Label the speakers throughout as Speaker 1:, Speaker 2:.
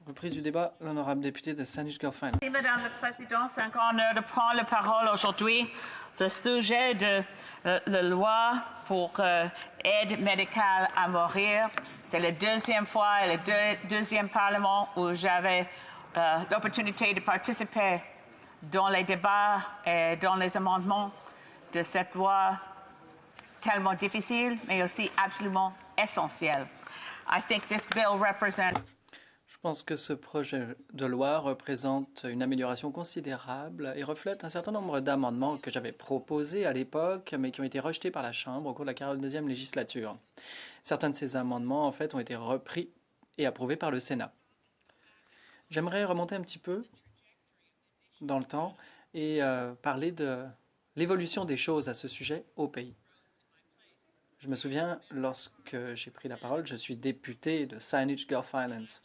Speaker 1: Reprise du débat, l'honorable député de Saanich-Gorfaine.
Speaker 2: Merci, Madame la Présidente. C'est encore un honneur de prendre la parole aujourd'hui sur le sujet de la loi pour aide médicale à mourir. C'est la deuxième fois et le deuxième Parlement où j'avais l'opportunité de participer dans les débats et dans les amendements de cette loi tellement difficile, mais aussi absolument essentielle. I think this bill represents
Speaker 1: Je pense que ce projet de loi représente une amélioration considérable et reflète un certain nombre d'amendements que j'avais proposés à l'époque, mais qui ont été rejetés par la Chambre au cours de la 42e législature. Certains de ces amendements, en fait, ont été repris et approuvés par le Sénat. J'aimerais remonter un petit peu dans le temps et parler de l'évolution des choses à ce sujet au pays. Je me souviens, lorsque j'ai pris la parole, je suis député de Saanich-Gulf Islands,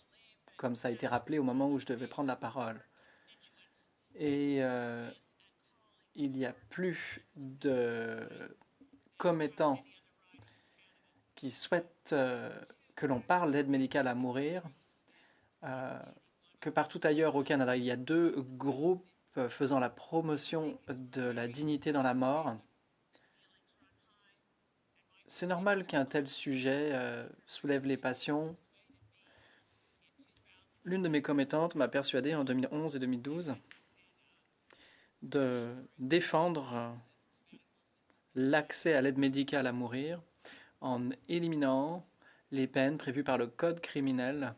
Speaker 1: comme ça a été rappelé au moment où je devais prendre la parole. Et il y a plus de commettants qui souhaitent que l'on parle d'aide médicale à mourir que partout ailleurs au Canada. Il y a 2 groupes faisant la promotion de la dignité dans la mort. C'est normal qu'un tel sujet soulève les passions. L'une de mes commettantes m'a persuadé en 2011 et 2012 de défendre l'accès à l'aide médicale à mourir en éliminant les peines prévues par le Code criminel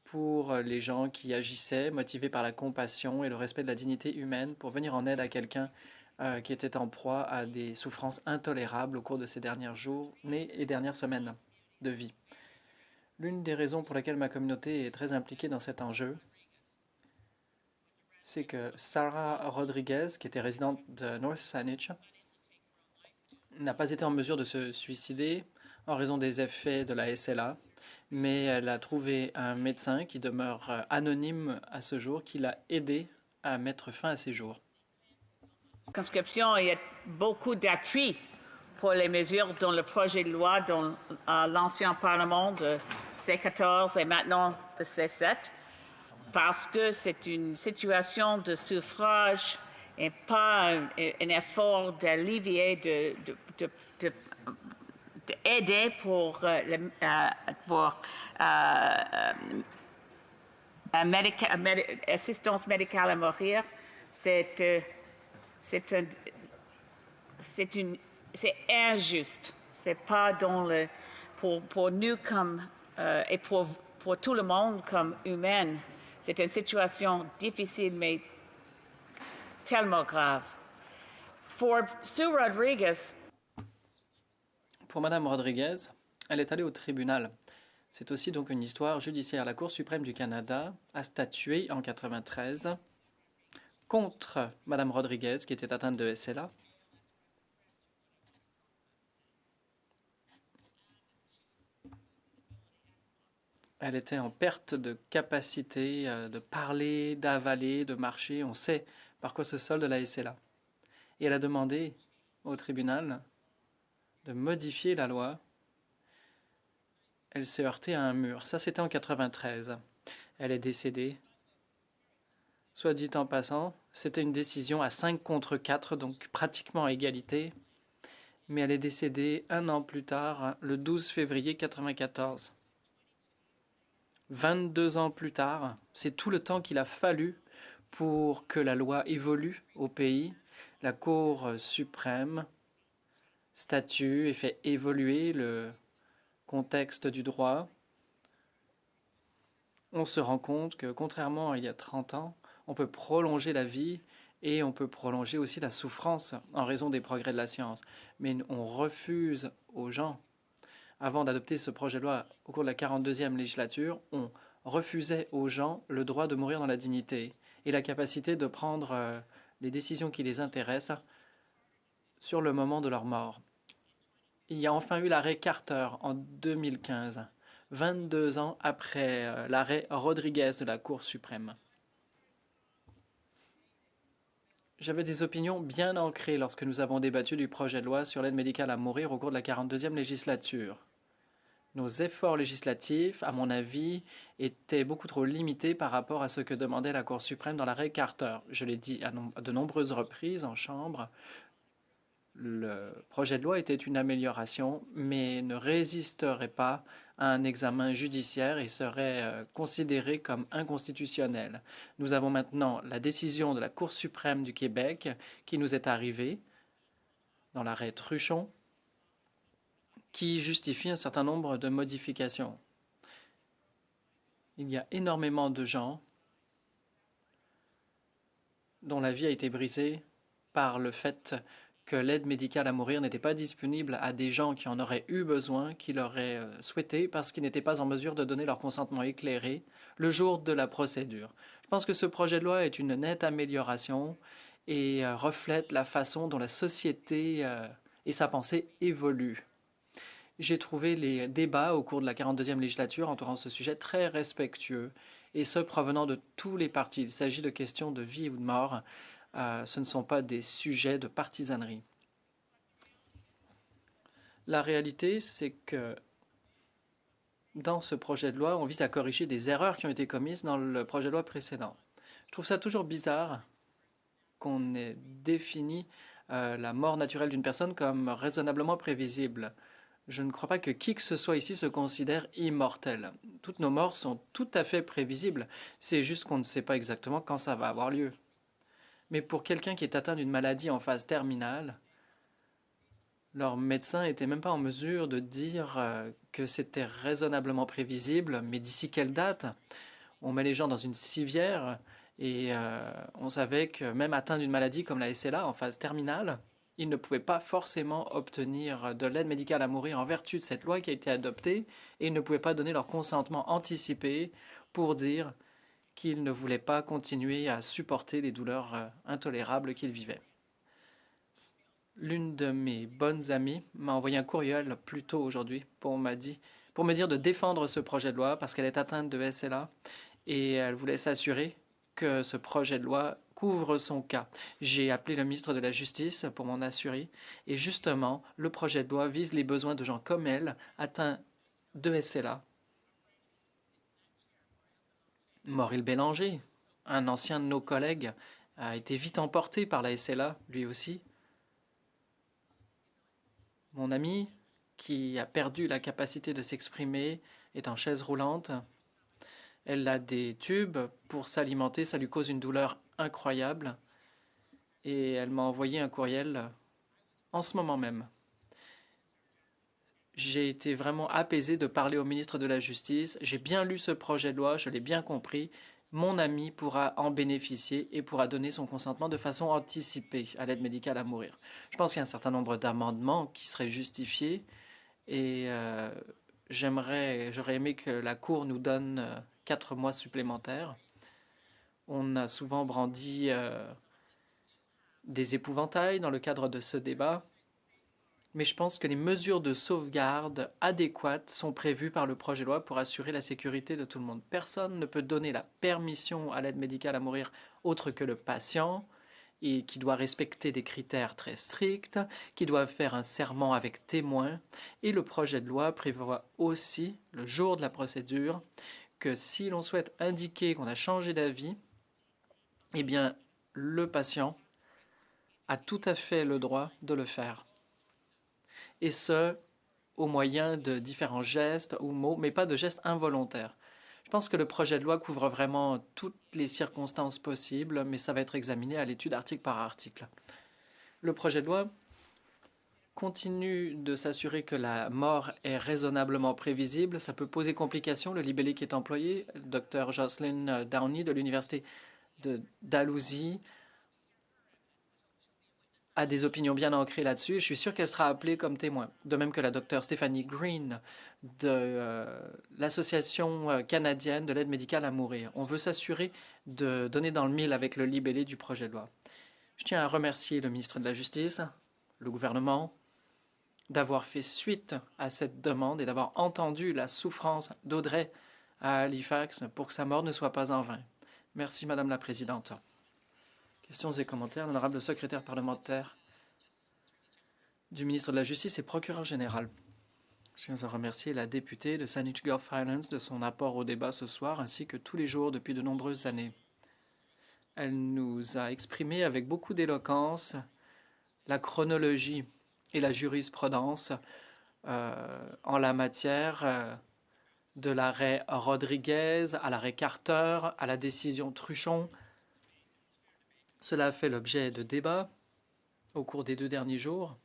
Speaker 1: pour les gens qui agissaient motivés par la compassion et le respect de la dignité humaine pour venir en aide à quelqu'un qui était en proie à des souffrances intolérables au cours de ces derniers jours et dernières semaines de vie. L'une des raisons pour lesquelles ma communauté est très impliquée dans cet enjeu, c'est que Sarah Rodriguez, qui était résidente de North Saanich, n'a pas été en mesure de se suicider en raison des effets de la SLA, mais elle a trouvé un médecin qui demeure anonyme à ce jour, qui l'a aidé à mettre fin à ses jours.
Speaker 2: Conscription, il y a beaucoup d'appui pour les mesures dans le projet de loi dans l'ancien Parlement de C14 et maintenant de C7, parce que c'est une situation de suffrage et pas un effort d'allévier, d'aider pour assistance médicale à mourir. C'est injuste. C'est pas dans le pour nous comme et pour tout le monde comme humain. C'est une situation difficile mais tellement grave. Pour Sue Rodriguez.
Speaker 1: Pour Madame Rodriguez, elle est allée au tribunal. C'est aussi donc une histoire judiciaire. La Cour suprême du Canada a statué en 1993 contre Madame Rodriguez, qui était atteinte de SLA. Elle était en perte de capacité de parler, d'avaler, de marcher. On sait par quoi se solde la SLA. Et elle a demandé au tribunal de modifier la loi. Elle s'est heurtée à un mur. Ça, c'était en 1993. Elle est décédée. Soit dit en passant, c'était une décision à 5 contre 4, donc pratiquement à égalité. Mais elle est décédée un an plus tard, le 12 février 1994. 22 ans plus tard, c'est tout le temps qu'il a fallu pour que la loi évolue au pays. La Cour suprême statue et fait évoluer le contexte du droit. On se rend compte que, contrairement à il y a 30 ans, on peut prolonger la vie et on peut prolonger aussi la souffrance en raison des progrès de la science. Mais on refuse aux gens, avant d'adopter ce projet de loi au cours de la 42e législature, on refusait aux gens le droit de mourir dans la dignité et la capacité de prendre les décisions qui les intéressent sur le moment de leur mort. Il y a enfin eu l'arrêt Carter en 2015, 22 ans après l'arrêt Rodriguez de la Cour suprême. J'avais des opinions bien ancrées lorsque nous avons débattu du projet de loi sur l'aide médicale à mourir au cours de la 42e législature. Nos efforts législatifs, à mon avis, étaient beaucoup trop limités par rapport à ce que demandait la Cour suprême dans l'arrêt Carter. Je l'ai dit à de nombreuses reprises en Chambre, le projet de loi était une amélioration, mais ne résisterait pas à un examen judiciaire et serait considéré comme inconstitutionnel. Nous avons maintenant la décision de la Cour suprême du Québec qui nous est arrivée dans l'arrêt Truchon, qui justifie un certain nombre de modifications. Il y a énormément de gens dont la vie a été brisée par le fait que l'aide médicale à mourir n'était pas disponible à des gens qui en auraient eu besoin, qui l'auraient souhaité, parce qu'ils n'étaient pas en mesure de donner leur consentement éclairé le jour de la procédure. Je pense que ce projet de loi est une nette amélioration et reflète la façon dont la société et sa pensée évoluent. J'ai trouvé les débats au cours de la 42e législature entourant ce sujet très respectueux, et ce provenant de tous les partis. Il s'agit de questions de vie ou de mort. Ce ne sont pas des sujets de partisanerie. La réalité, c'est que dans ce projet de loi, on vise à corriger des erreurs qui ont été commises dans le projet de loi précédent. Je trouve ça toujours bizarre qu'on ait défini la mort naturelle d'une personne comme raisonnablement prévisible. Je ne crois pas que qui que ce soit ici se considère immortel. Toutes nos morts sont tout à fait prévisibles. C'est juste qu'on ne sait pas exactement quand ça va avoir lieu. Mais pour quelqu'un qui est atteint d'une maladie en phase terminale, leur médecin n'était même pas en mesure de dire que c'était raisonnablement prévisible, mais d'ici quelle date? On met les gens dans une civière et on savait que même atteint d'une maladie comme la SLA en phase terminale, ils ne pouvaient pas forcément obtenir de l'aide médicale à mourir en vertu de cette loi qui a été adoptée et ils ne pouvaient pas donner leur consentement anticipé pour dire qu'ils ne voulaient pas continuer à supporter les douleurs intolérables qu'ils vivaient. L'une de mes bonnes amies m'a envoyé un courriel plus tôt aujourd'hui pour me dire de défendre ce projet de loi parce qu'elle est atteinte de SLA et elle voulait s'assurer que ce projet de loi couvre son cas. J'ai appelé le ministre de la Justice pour m'en assurer et justement, le projet de loi vise les besoins de gens comme elle atteints de SLA. Maurice Bélanger, un ancien de nos collègues, a été vite emporté par la SLA, lui aussi. Mon ami, qui a perdu la capacité de s'exprimer, est en chaise roulante. Elle a des tubes pour s'alimenter, ça lui cause une douleur incroyable. Et elle m'a envoyé un courriel en ce moment même. J'ai été vraiment apaisé de parler au ministre de la Justice. J'ai bien lu ce projet de loi, je l'ai bien compris. Mon ami pourra en bénéficier et pourra donner son consentement de façon anticipée à l'aide médicale à mourir. Je pense qu'il y a un certain nombre d'amendements qui seraient justifiés et j'aurais aimé que la Cour nous donne 4 mois supplémentaires. On a souvent brandi des épouvantails dans le cadre de ce débat, mais je pense que les mesures de sauvegarde adéquates sont prévues par le projet de loi pour assurer la sécurité de tout le monde. Personne ne peut donner la permission à l'aide médicale à mourir autre que le patient, et qui doit respecter des critères très stricts, qui doit faire un serment avec témoin. Et le projet de loi prévoit aussi, le jour de la procédure, que si l'on souhaite indiquer qu'on a changé d'avis, eh bien, le patient a tout à fait le droit de le faire. Et ce, au moyen de différents gestes ou mots, mais pas de gestes involontaires. Je pense que le projet de loi couvre vraiment toutes les circonstances possibles, mais ça va être examiné à l'étude article par article. Le projet de loi continue de s'assurer que la mort est raisonnablement prévisible. Ça peut poser complication. Le libellé qui est employé, le Dr Jocelyn Downey de l'Université de Dalhousie, a des opinions bien ancrées là-dessus. Je suis sûr qu'elle sera appelée comme témoin. De même que la docteure Stephanie Green de l'Association canadienne de l'aide médicale à mourir. On veut s'assurer de donner dans le mille avec le libellé du projet de loi. Je tiens à remercier le ministre de la Justice, le gouvernement, d'avoir fait suite à cette demande et d'avoir entendu la souffrance d'Audrey à Halifax pour que sa mort ne soit pas en vain. Merci, Madame la Présidente. Questions et commentaires, l'honorable secrétaire parlementaire du ministre de la Justice et procureur général. Je tiens à remercier la députée de Saanich Gulf Highlands de son apport au débat ce soir, ainsi que tous les jours depuis de nombreuses années. Elle nous a exprimé avec beaucoup d'éloquence la chronologie et la jurisprudence en la matière, de l'arrêt Rodriguez à l'arrêt Carter, à la décision Truchon. Cela a fait l'objet de débats au cours des 2 derniers jours.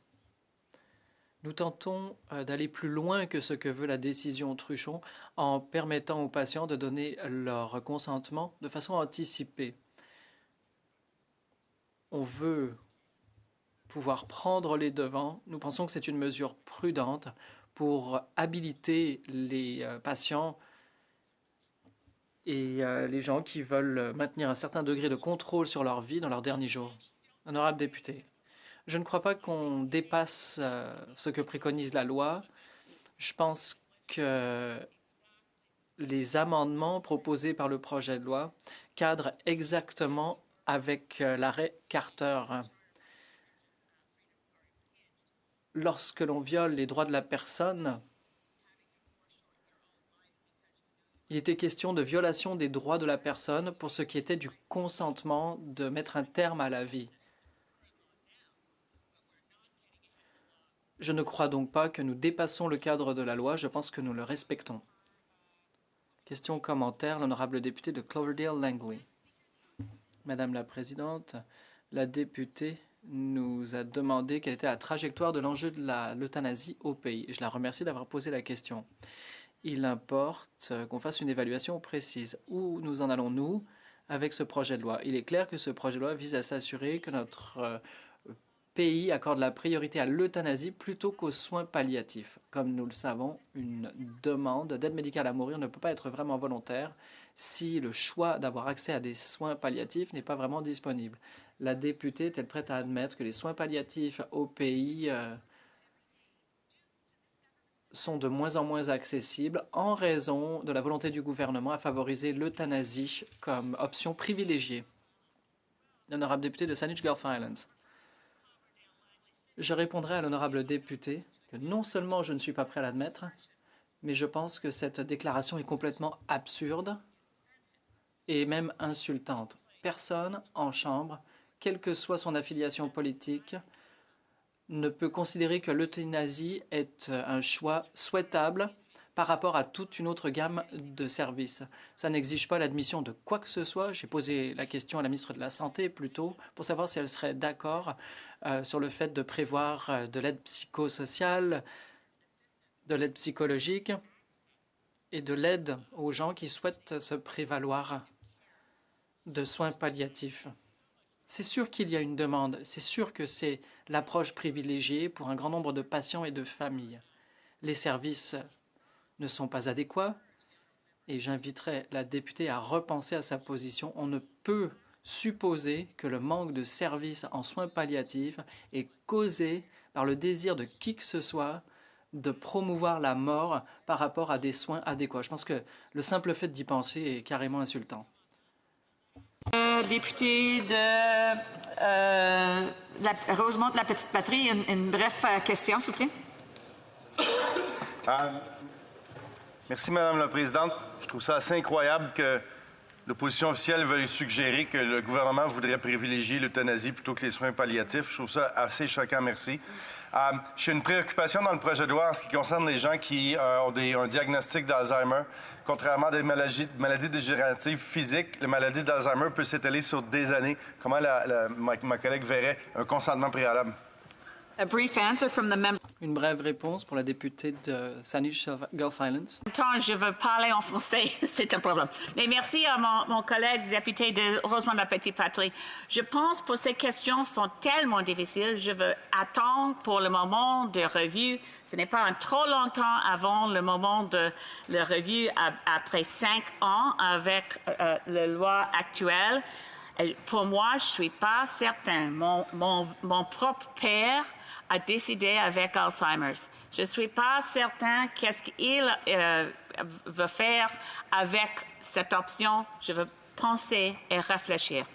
Speaker 1: Nous tentons d'aller plus loin que ce que veut la décision Truchon en permettant aux patients de donner leur consentement de façon anticipée. On veut pouvoir prendre les devants. Nous pensons que c'est une mesure prudente pour habiliter les patients et les gens qui veulent maintenir un certain degré de contrôle sur leur vie dans leurs derniers jours. Honorable député, je ne crois pas qu'on dépasse ce que préconise la loi. Je pense que les amendements proposés par le projet de loi cadrent exactement avec l'arrêt Carter. Lorsque l'on viole les droits de la personne, il était question de violation des droits de la personne pour ce qui était du consentement de mettre un terme à la vie. Je ne crois donc pas que nous dépassons le cadre de la loi, je pense que nous le respectons. Question commentaire, l'honorable député de Cloverdale-Langley. Madame la Présidente, la députée nous a demandé quelle était la trajectoire de l'enjeu de l'euthanasie au pays. Je la remercie d'avoir posé la question. Il importe qu'on fasse une évaluation précise. Où nous en allons-nous avec ce projet de loi? Il est clair que ce projet de loi vise à s'assurer que notre pays accorde la priorité à l'euthanasie plutôt qu'aux soins palliatifs. Comme nous le savons, une demande d'aide médicale à mourir ne peut pas être vraiment volontaire si le choix d'avoir accès à des soins palliatifs n'est pas vraiment disponible. La députée est-elle prête à admettre que les soins palliatifs au pays sont de moins en moins accessibles en raison de la volonté du gouvernement à favoriser l'euthanasie comme option privilégiée? L'honorable député de Saanich Gulf Highlands. Je répondrai à l'honorable député que non seulement je ne suis pas prêt à l'admettre, mais je pense que cette déclaration est complètement absurde et même insultante. Personne en Chambre, quelle que soit son affiliation politique, ne peut considérer que l'euthanasie est un choix souhaitable par rapport à toute une autre gamme de services. Ça n'exige pas l'admission de quoi que ce soit. J'ai posé la question à la ministre de la Santé plutôt pour savoir si elle serait d'accord sur le fait de prévoir de l'aide psychosociale, de l'aide psychologique et de l'aide aux gens qui souhaitent se prévaloir de soins palliatifs. C'est sûr qu'il y a une demande, c'est sûr que c'est l'approche privilégiée pour un grand nombre de patients et de familles. Les services ne sont pas adéquats et j'inviterai la députée à repenser à sa position. On ne peut supposer que le manque de services en soins palliatifs est causé par le désir de qui que ce soit de promouvoir la mort par rapport à des soins adéquats. Je pense que le simple fait d'y penser est carrément insultant.
Speaker 2: Député de Rosemont de la Petite Patrie, une brève question, s'il vous plaît.
Speaker 3: Merci, Madame la Présidente. Je trouve ça assez incroyable que l'opposition officielle veuille suggérer que le gouvernement voudrait privilégier l'euthanasie plutôt que les soins palliatifs. Je trouve ça assez choquant, merci. J'ai une préoccupation dans le projet de loi en ce qui concerne les gens qui ont un diagnostic d'Alzheimer. Contrairement à des maladies dégénératives physiques, la maladie d'Alzheimer peut s'étaler sur des années. Comment ma collègue verrait un consentement préalable?
Speaker 2: A brief answer from the member.
Speaker 1: Une brève réponse pour la députée de Saanich Gulf Highlands.
Speaker 2: Je veux parler en français, c'est un problème. Mais merci à mon collègue député de Rosemont de la Petite Patrie. Je pense que ces questions sont tellement difficiles, je veux attendre pour le moment de revue. Ce n'est pas un trop longtemps avant le moment de la revue après 5 ans avec la loi actuelle. Pour moi, je ne suis pas certaine. Mon propre père a décidé avec Alzheimer's. Je ne suis pas certain qu'est-ce qu'il veut faire avec cette option. Je veux penser et réfléchir.